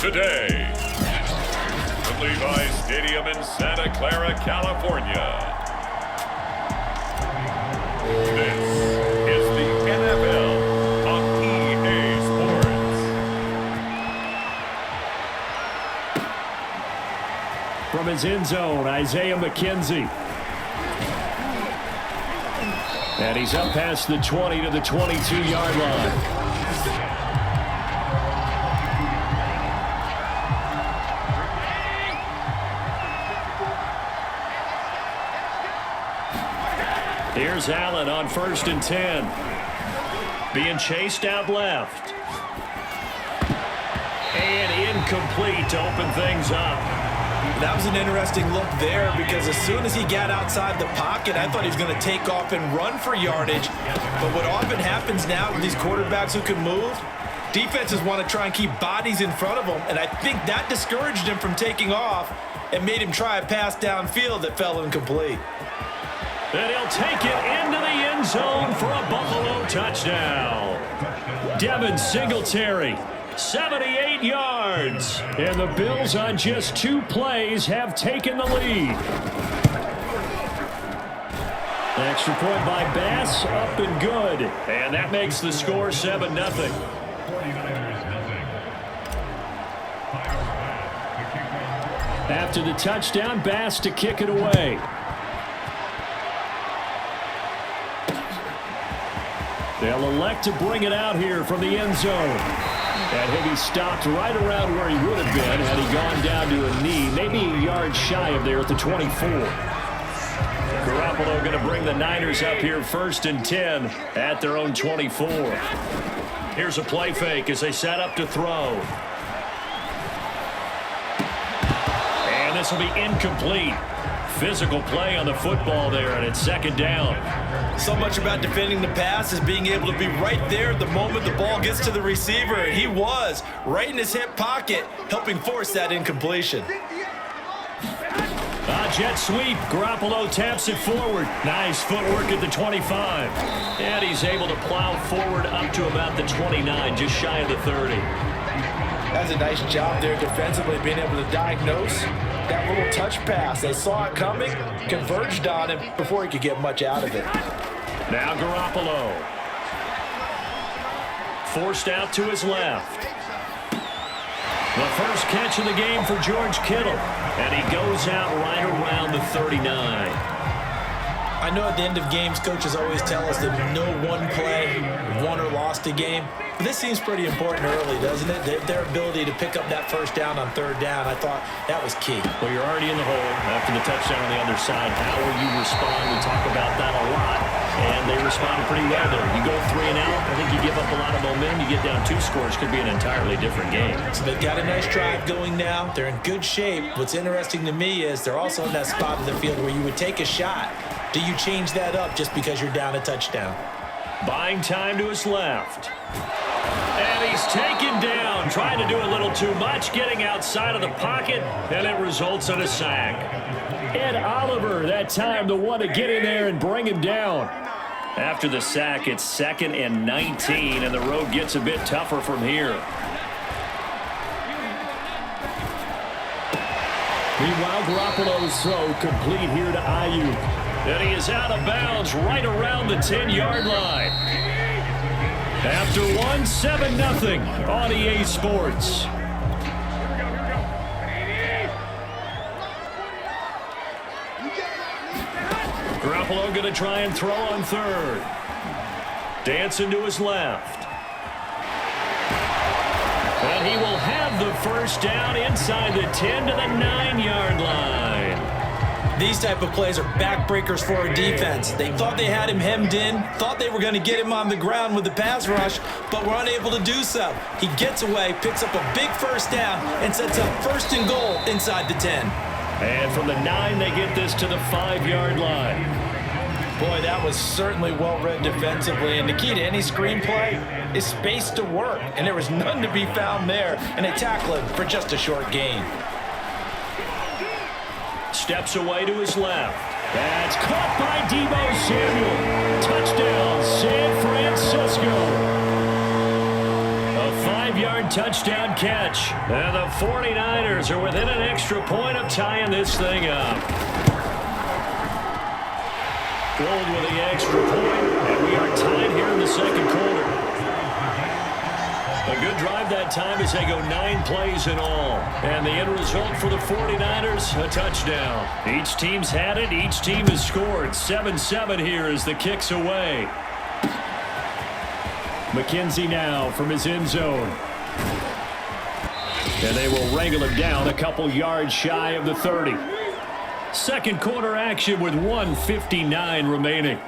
today. From Levi's Stadium in Santa Clara, California. This is the NFL on EA Sports. From his end zone, Isaiah McKenzie. And he's up past the 20 to the 22-yard line. Here's Allen on 1st and 10. Being chased out left. And incomplete to open things up. That was an interesting look there because as soon as he got outside the pocket, I thought he was going to take off and run for yardage. But what often happens now with these quarterbacks who can move, defenses want to try and keep bodies in front of them, and I think that discouraged him from taking off and made him try a pass downfield that fell incomplete. And he'll take it into the end zone for a Buffalo touchdown. Devin Singletary, 78 yards. And the Bills on just 2 plays have taken the lead. Extra point by Bass, up and good. And that makes the score 7-0. After the touchdown, Bass to kick it away. They'll elect to bring it out here from the end zone. And he'll be stopped right around where he would have been had he gone down to a knee, maybe a yard shy of there at the 24. Garoppolo going to bring the Niners up here 1st and 10 at their own 24. Here's a play fake as they set up to throw. And this will be incomplete. Physical play on the football there, and it's 2nd down. So much about defending the pass is being able to be right there the moment the ball gets to the receiver. And he was right in his hip pocket, helping force that incompletion. Jet sweep. Garoppolo taps it forward. Nice footwork at the 25. And he's able to plow forward up to about the 29, just shy of the 30. That's a nice job there defensively, being able to diagnose that little touch pass. They saw it coming, converged on him before he could get much out of it. Now Garoppolo. Forced out to his left. The first catch of the game for George Kittle. And he goes out right around the 39. I know at the end of games, coaches always tell us that no one play won or lost a game. But this seems pretty important early, doesn't it? Their ability to pick up that first down on 3rd down, I thought that was key. Well, you're already in the hole after the touchdown on the other side. How will you respond? We talk about that a lot. And they responded pretty well there. You go 3 and out, I think you give up a lot of momentum. You get down 2 scores, could be an entirely different game. So they've got a nice drive going now. They're in good shape. What's interesting to me is they're also in that spot in the field where you would take a shot. Do you change that up just because you're down a touchdown? Buying time to his left. And he's taken down, trying to do a little too much, getting outside of the pocket, and it results in a sack. Ed Oliver, that time, the one to get in there and bring him down. After the sack, it's 2nd and 19, and the road gets a bit tougher from here. Meanwhile, Garoppolo's throw complete here to Ayuk. And he is out of bounds right around the 10-yard line. After 7-0 on EA Sports. Garoppolo going to try and throw on 3rd. Dancing to his left. And he will have the first down inside the 10 to the 9-yard line. These type of plays are backbreakers for our defense. They thought they had him hemmed in, thought they were going to get him on the ground with the pass rush, but were unable to do so. He gets away, picks up a big first down, and sets up 1st and goal inside the 10. And from the 9, they get this to the 5-yard line. Boy, that was certainly well-read defensively, and the key to any screenplay is space to work, and there was none to be found there, and they tackle him for just a short gain. Steps away to his left. That's caught by Deebo Samuel. Touchdown, San Francisco. A 5-yard 50-yard touchdown catch. And the 49ers are within an extra point of tying this thing up. Gold with the extra point, and we are tied here in the second quarter. A good drive that time as they go 9 plays in all. And the end result for the 49ers, a touchdown. Each team's had it. Each team has scored. 7-7 here as the kick's away. McKenzie now from his end zone. And they will wrangle him down a couple yards shy of the 30. Second quarter action with 1:59 remaining.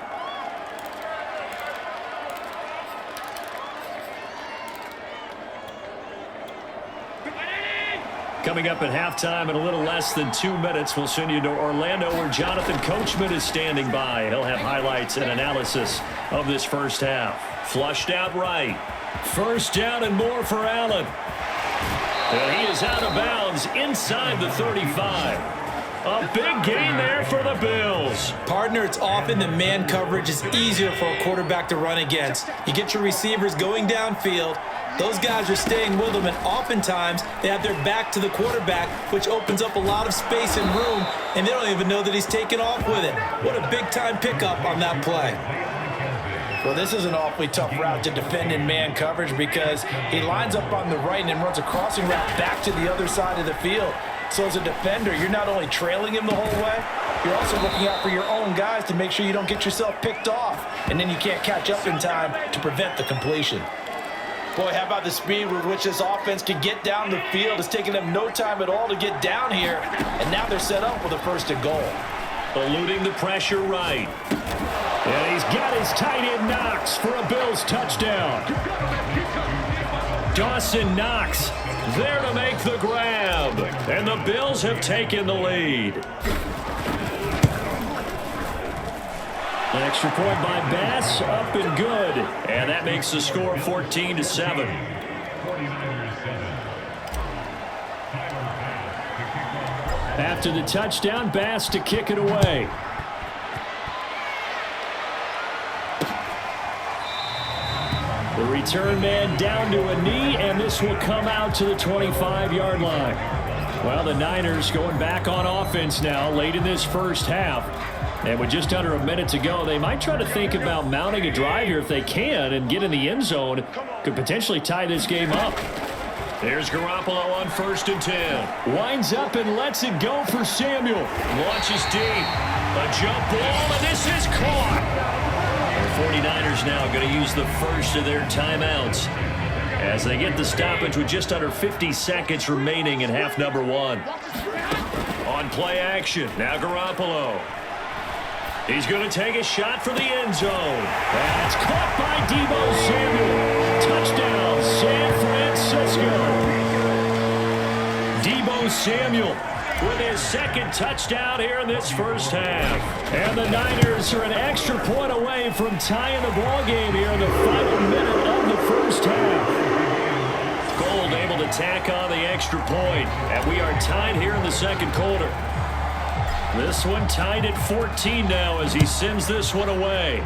Coming up at halftime in a little less than 2 minutes, we'll send you to Orlando where Jonathan Coachman is standing by. He'll have highlights and analysis of this first half. Flushed out right. First down and more for Allen. And he is out of bounds inside the 35. A big gain there for the Bills. Partner, it's often the man coverage is easier for a quarterback to run against. You get your receivers going downfield. Those guys are staying with them, and oftentimes they have their back to the quarterback, which opens up a lot of space and room, and they don't even know that he's taken off with it. What a big-time pickup on that play. Well, this is an awfully tough route to defend in man coverage because he lines up on the right and then runs a crossing route back to the other side of the field. So as a defender, you're not only trailing him the whole way, you're also looking out for your own guys to make sure you don't get yourself picked off, and then you can't catch up in time to prevent the completion. Boy, how about the speed with which this offense can get down the field? It's taking them no time at all to get down here, and now they're set up with a first and goal. Eluding the pressure right. And he's got his tight end Knox for a Bills touchdown. Dawson Knox there to make the grab. And the Bills have taken the lead. An extra point by Bass, up and good. And that makes the score 14-7. After the touchdown, Bass to kick it away. The return man down to a knee, and this will come out to the 25-yard line. Well, the Niners going back on offense now late in this first half. And with just under a minute to go, they might try to think about mounting a drive here if they can and get in the end zone. Could potentially tie this game up. There's Garoppolo on 1st and 10. Winds up and lets it go for Samuel. Launches deep. A jump ball, and this is caught. The 49ers now going to use the first of their timeouts as they get the stoppage with just under 50 seconds remaining in half number 1. On play action, now Garoppolo. He's going to take a shot for the end zone. That's caught by Deebo Samuel. Touchdown, San Francisco. Deebo Samuel with his second touchdown here in this first half. And the Niners are an extra point away from tying the ball game here in the final minute of the first half. Gold able to tack on the extra point. And we are tied here in the second quarter. This one tied at 14 now as he sends this one away.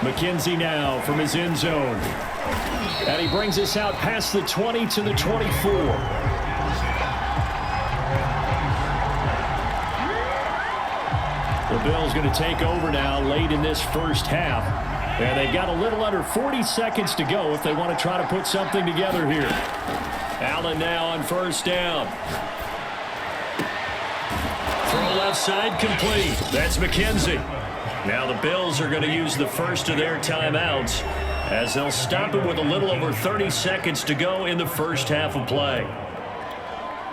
McKenzie now from his end zone. And he brings us out past the 20 to the 24. The Bills going to take over now late in this first half. And they've got a little under 40 seconds to go if they want to try to put something together here. Allen now on first down. Throw left side complete. That's McKenzie. Now the Bills are going to use the first of their timeouts as they'll stop it with a little over 30 seconds to go in the first half of play.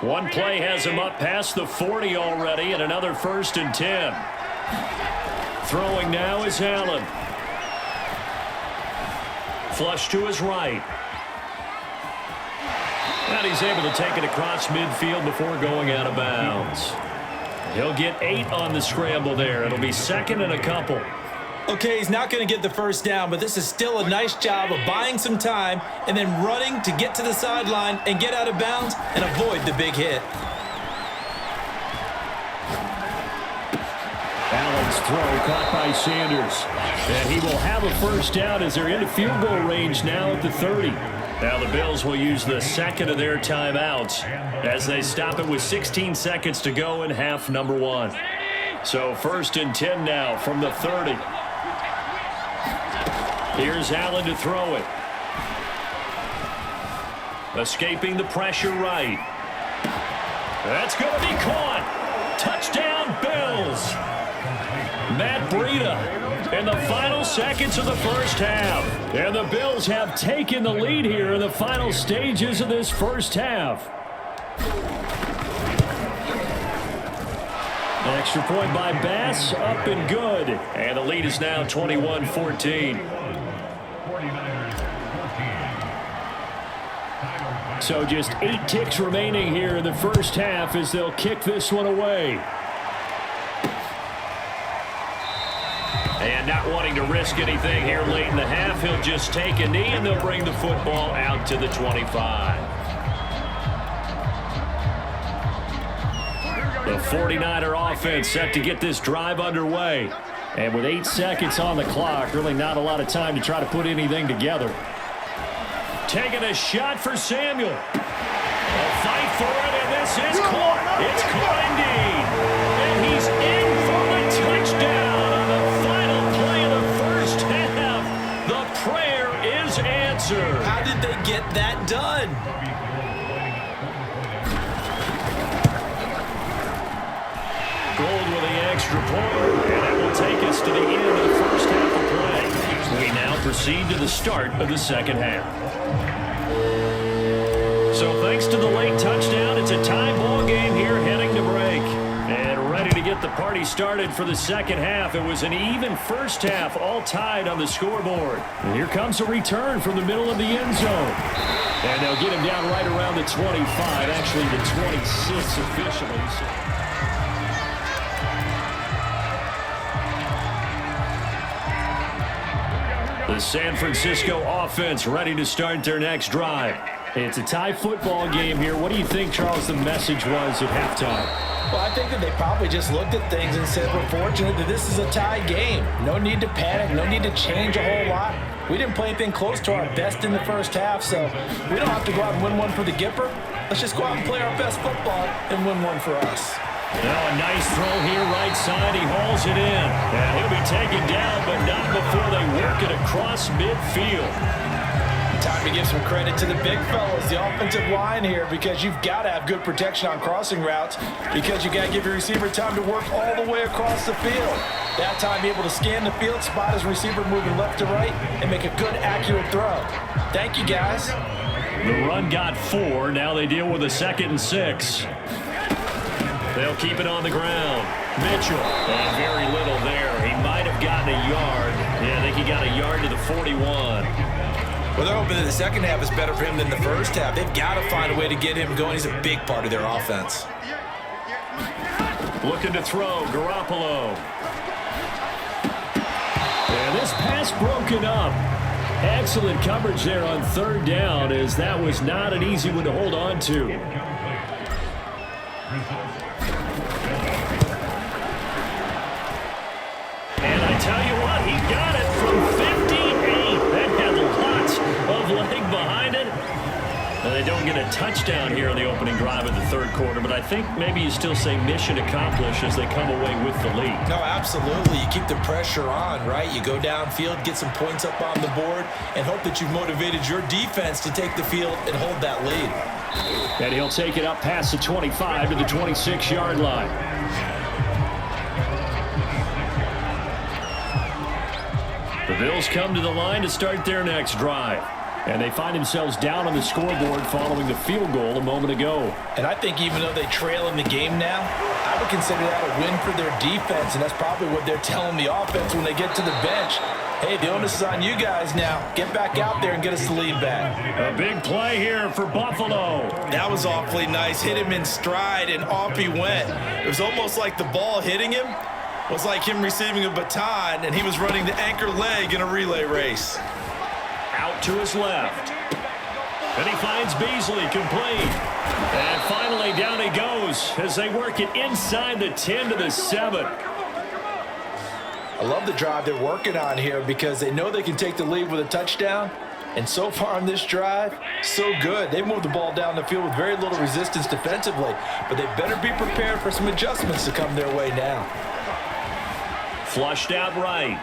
One play has him up past the 40 already, and another 1st and 10. Throwing now is Allen. Flush to his right. And he's able to take it across midfield before going out of bounds. He'll get 8 on the scramble there. It'll be 2nd and a couple. Okay, he's not going to get the first down, but this is still a nice job of buying some time and then running to get to the sideline and get out of bounds and avoid the big hit. Allen throw caught by Sanders. And he will have a first down as they're into field goal range now at the 30. Now the Bills will use the second of their timeouts as they stop it with 16 seconds to go in half number 1. So 1st and 10 now from the 30. Here's Allen to throw it. Escaping the pressure right. That's going to be caught. Touchdown, Bills. Matt Breida in the final seconds of the first half. And the Bills have taken the lead here in the final stages of this first half. An extra point by Bass, up and good. And the lead is now 21-14. So just 8 ticks remaining here in the first half as they'll kick this one away. And not wanting to risk anything here late in the half, he'll just take a knee and they'll bring the football out to the 25. The 49er offense set to get this drive underway. And with 8 seconds on the clock, really not a lot of time to try to put anything together. Taking a shot for Samuel. A fight for it, and this is caught. It's caught indeed. And he's in for the touchdown on the final play of the first half. The prayer is answered. How did they get that done? Gold with the extra point, and that will take us to the end of the first half of play. We now proceed to the start of the second half. So thanks to the late touchdown, it's a tie ball game here heading to break. And ready to get the party started for the second half. It was an even first half, all tied on the scoreboard. And here comes a return from the middle of the end zone. And they'll get him down right around the 25, actually the 26 officially. The San Francisco offense ready to start their next drive. It's a tie football game here. What do you think, Charles, the message was at halftime? Well, I think that they probably just looked at things and said, we're fortunate that this is a tie game. No need to panic. No need to change a whole lot. We didn't play anything close to our best in the first half, so we don't have to go out and win one for the Gipper. Let's just go out and play our best football and win one for us. Now a nice throw here right side. He hauls it in. And he'll be taken down, but not before they work it across midfield. Time to give some credit to the big fellas, the offensive line here, because you've got to have good protection on crossing routes, because you got to give your receiver time to work all the way across the field. That time, be able to scan the field, spot his receiver moving left to right, and make a good, accurate throw. Thank you, guys. The run got 4. Now they deal with a 2nd and 6. They'll keep it on the ground. Mitchell, and very little there. He might have gotten a yard. Yeah, I think he got a yard to the 41. Well, they're hoping that the second half is better for him than the first half. They've got to find a way to get him going. He's a big part of their offense. Looking to throw, Garoppolo. And this pass broken up. Excellent coverage there on 3rd down, as that was not an easy one to hold on to. And I tell you what, he got it from 58. That had lots of leg behind it. And they don't get a touchdown here in the opening drive of the 3rd quarter, but I think maybe you still say mission accomplished as they come away with the lead. No, absolutely. You keep the pressure on, right? You go downfield, get some points up on the board, and hope that you've motivated your defense to take the field and hold that lead. And he'll take it up past the 25 to the 26-yard line. The Bills come to the line to start their next drive. And they find themselves down on the scoreboard following the field goal a moment ago. And I think even though they trail in the game now, I would consider that a win for their defense, and that's probably what they're telling the offense when they get to the bench. Hey, the onus is on you guys now. Get back out there and get us the lead back. A big play here for Buffalo. That was awfully nice. Hit him in stride, and off he went. It was almost like the ball hitting him was like him receiving a baton, and he was running the anchor leg in a relay race. Out to his left. And he finds Beasley complete. And finally down he goes as they work it inside the 10 to the 7. I love the drive they're working on here because they know they can take the lead with a touchdown. And so far on this drive, so good. They moved the ball down the field with very little resistance defensively, but they better be prepared for some adjustments to come their way now. Flushed out right.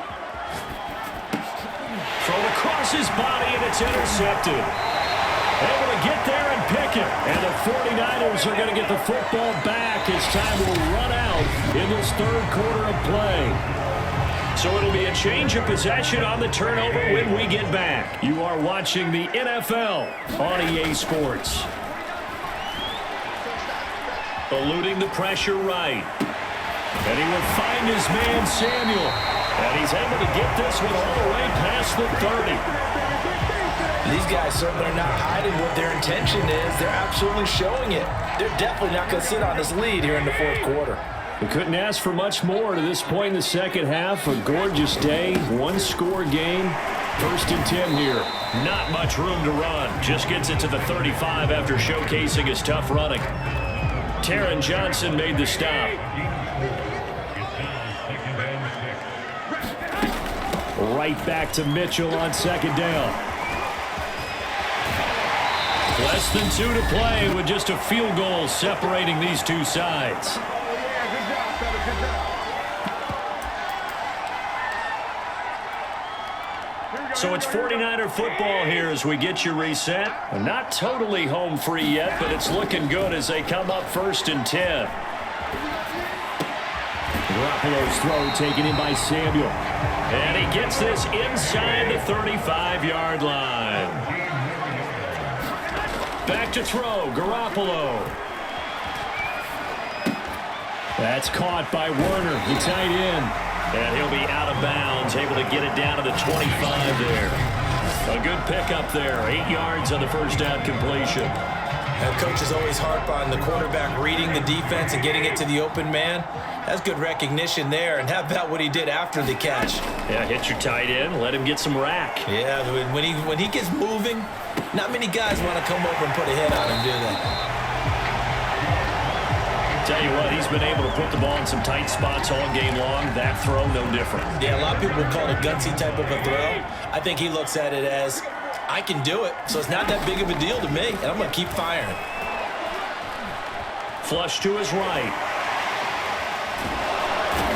Thrown across his body, and it's intercepted. Able to get there and pick it. And the 49ers are going to get the football back as time will run out in this third quarter of play. So it'll be a change of possession on the turnover when we get back. You are watching the NFL on EA Sports. Eluding the pressure right. And he will find his man Samuel. And he's able to get this one all the way past the 30. These guys certainly are not hiding what their intention is. They're absolutely showing it. They're definitely not going to sit on this lead here in the fourth quarter. We couldn't ask for much more to this point in the second half. A gorgeous day, one-score game. 1st and 10 here. Not much room to run. Just gets it to the 35 after showcasing his tough running. Taron Johnson made the stop. Right back to Mitchell on 2nd down. Less than 2 to play with just a field goal separating these two sides. So it's 49er football here as we get you reset. Not totally home free yet, but it's looking good as they come up 1st and 10. Garoppolo's throw taken in by Samuel. And he gets this inside the 35-yard line. Back to throw, Garoppolo. That's caught by Werner, the tight end. And he'll be out of bounds, able to get it down to the 25 there. A good pickup there, 8 yards on the first down completion. And coaches always harp on the quarterback reading the defense and getting it to the open man. That's good recognition there. And how about what he did after the catch? Yeah, hit your tight end, let him get some rack. Yeah, when he gets moving, not many guys want to come over and put a hit on him, do they? Tell you what, he's been able to put the ball in some tight spots all game long. That throw, no different. Yeah, a lot of people would call it a gutsy type of a throw. I think he looks at it as, I can do it, so it's not that big of a deal to me, and I'm going to keep firing. Flush to his right.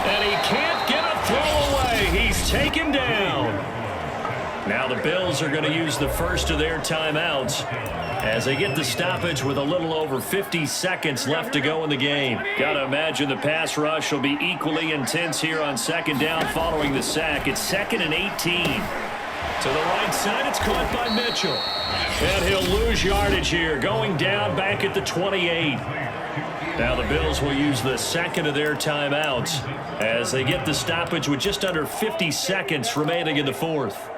And he can't get a throw away. He's taken down. Now the Bills are going to use the first of their timeouts as they get the stoppage with a little over 50 seconds left to go in the game. Got to imagine the pass rush will be equally intense here on 2nd down following the sack. It's 2nd and 18. To the right side, it's caught by Mitchell. And he'll lose yardage here, going down back at the 28. Now the Bills will use the second of their timeouts as they get the stoppage with just under 50 seconds remaining in the fourth.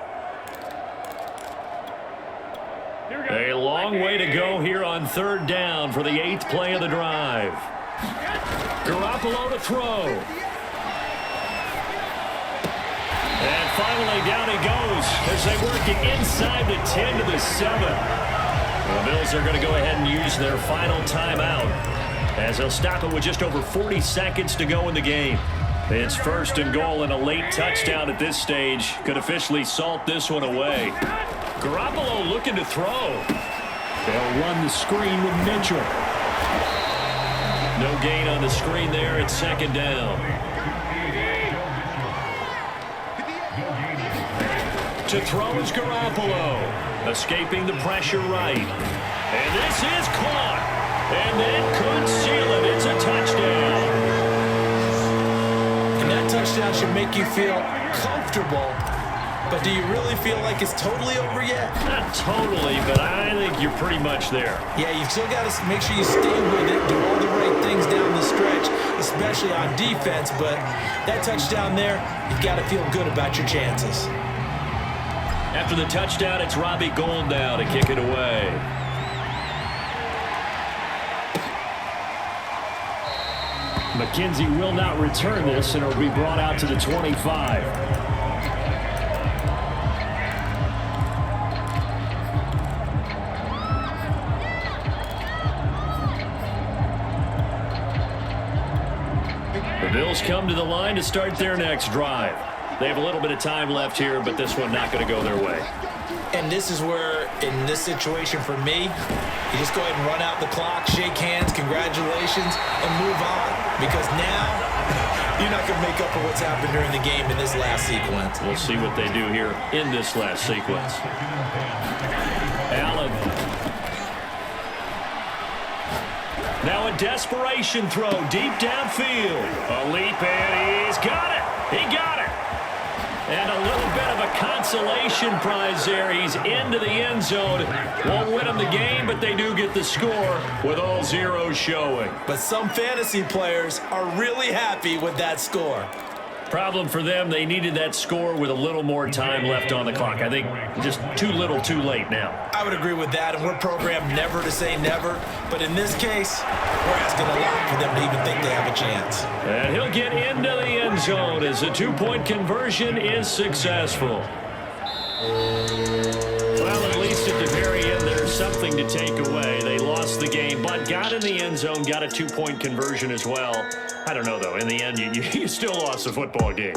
A long way to go here on 3rd down for the 8th play of the drive. Garoppolo to throw. And finally down he goes as they work it inside the 10 to the 7. The Bills are going to go ahead and use their final timeout as they'll stop it with just over 40 seconds to go in the game. It's 1st and goal and a late touchdown at this stage could officially salt this one away. Garoppolo looking to throw. They'll run the screen with Mitchell. No gain on the screen there at 2nd down. To throw is Garoppolo. Escaping the pressure right. And this is caught. And that could seal it. It's a touchdown. And that touchdown should make you feel comfortable. But do you really feel like it's totally over yet? Not totally, but I think you're pretty much there. Yeah, you've still got to make sure you stay with it, do all the right things down the stretch, especially on defense. But that touchdown there, you've got to feel good about your chances. After the touchdown, it's Robbie Gould now to kick it away. McKenzie will not return this, and it'll be brought out to the 25. The Bills come to the line to start their next drive. They have a little bit of time left here, but this one not going to go their way. And this is where, in this situation for me, you just go ahead and run out the clock, shake hands, congratulations, and move on. Because now, you're not going to make up for what's happened during the game in this last sequence. We'll see what they do here in this last sequence. Allen. Now a desperation throw deep downfield. A leap, and he's got it. He got it. And a little bit of a consolation prize there. He's into the end zone. Won't win them the game, but they do get the score with all zeros showing. But some fantasy players are really happy with that score. Problem for them, they needed that score with a little more time left on the clock. I think just too little too late now. I would agree with that, and we're programmed never to say never. But in this case, we're asking a lot for them to even think they have a chance. And he'll get into the end zone as the two-point conversion is successful. Well, at least at the very end, there's something to take away. They lost the game, but got in the end zone, got a two-point conversion as well. I don't know, though. In the end, you still lost the football game.